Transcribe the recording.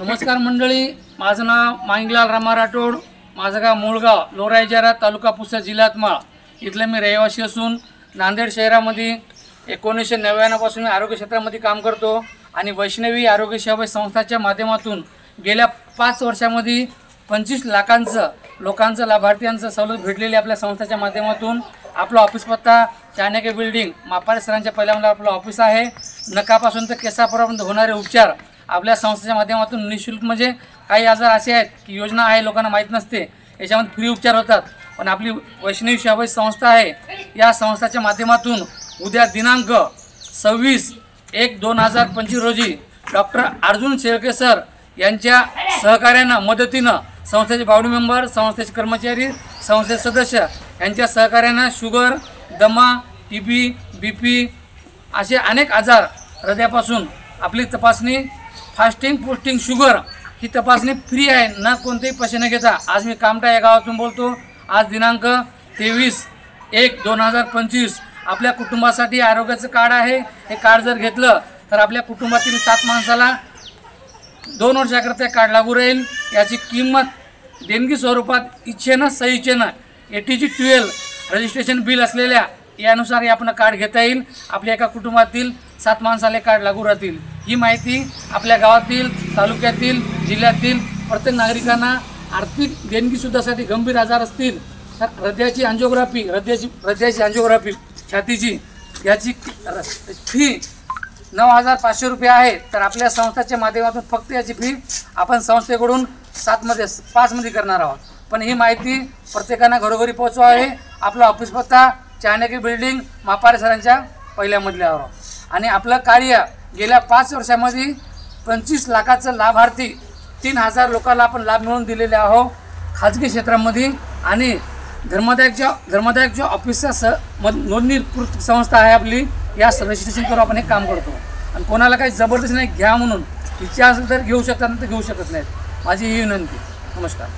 नमस्कार मंडळी, माझं नाव मांगीलाल रामा राठोड, माझं गाव मूळगाव लोराईजारा तालुका पुसद जिल्हा यवतमाळ इथले मी रहिवासी असून नांदेड शहरामध्ये 1999 पासून आरोग्य क्षेत्रामध्ये काम करतो आणि वैष्णवी आरोग्य सेवा संस्थाच्या माध्यमातून गेल्या 5 वर्षांमध्ये 25 लाखांचं लोकांचं लाभार्थ्यांचं सवलत भेटलेली आपल्या संस्थाच्या माध्यमातून। आपलं ऑफिस पत्ता चाणक्य बिल्डिंग मापारे सरांच्या पहिल्या मजल्यावर आपलं ऑफिस आहे। नकापासून तर केसापर्यंत होणारे उपचार आपल्या संस्थेच्या माध्यमातून निःशुल्क, म्हणजे काही आजार असे आहेत की योजना आहे लोकांना माहीत नसते, याच्यामध्ये फ्री उपचार होतात। पण आपली वैष्णवी सेवा संस्था आहे, या संस्थेच्या माध्यमातून उद्या दिनांक 26/1/2025 रोजी डॉक्टर अर्जुन शेळके सर यांच्या सहकार्यानं मदतीनं संस्थेचे बावडी मेंबर, संस्थेचे कर्मचारी, संस्थेचे सदस्य यांच्या सहकार्यानं शुगर, दमा, TB, BP असे अनेक आजार, हृदयापासून आपली तपासणी, फास्टिंग, पोस्टिंग, शुगर ही तपासणी फ्री आहे, ना कोणतेही पैसे न घेता। आज मी कामठा या गावातून बोलतो। आज दिनांक 23/1/2025 आपल्या कुटुंबासाठी आरोग्याचं कार्ड आहे। हे कार्ड जर घेतलं तर आपल्या कुटुंबातील 7 माणसाला 2 वर्षाकरता कार्ड लागू राहील। याची किंमत देणगी स्वरूपात इच्छेनं सही इच्छेनं ATG 12 रजिस्ट्रेशन बिल असलेल्या यानुसार आपण कार्ड घेता येईल। आपल्या एका कुटुंबातील 7 माणसाला कार्ड लागू राहतील। ही माहिती आपल्या गावातील, तालुक्यातील, जिल्ह्यातील प्रत्येक नागरिकांना आर्थिक देणगीसुद्धासाठी गंभीर आजार असतील तर हृदयाची अँजिओग्राफी, छातीची, याची फी 9,500 रुपये आहे। तर आपल्या संस्थेच्या माध्यमातून फक्त याची फी आपण संस्थेकडून 5 मध्ये करणार आहोत। पण ही माहिती प्रत्येकांना घरोघरी पोहोचवावी। आपला ऑफिस पत्ता चाणक्य बिल्डिंग मापारे सरांच्या पहिल्या मजल्यावर आणि आपलं कार्य गेल्या 5 वर्षांमध्ये 25 लाखाचं लाभार्थी 3,000 लोकांना आपण लाभ मिळवून दिलेले आहोत। खाजगी क्षेत्रामध्ये आणि धर्मदायक जो ऑफिसचा नोंदणीकृत संस्था आहे आपली, या रजिस्ट्रेशन करून आपण हे काम करतो। आणि कोणाला काही जबरदस्ती नाही घ्या म्हणून, इच्छा असेल तर घेऊ शकतात, नाही तर घेऊ शकत नाहीत। माझी ही विनंती। नमस्कार।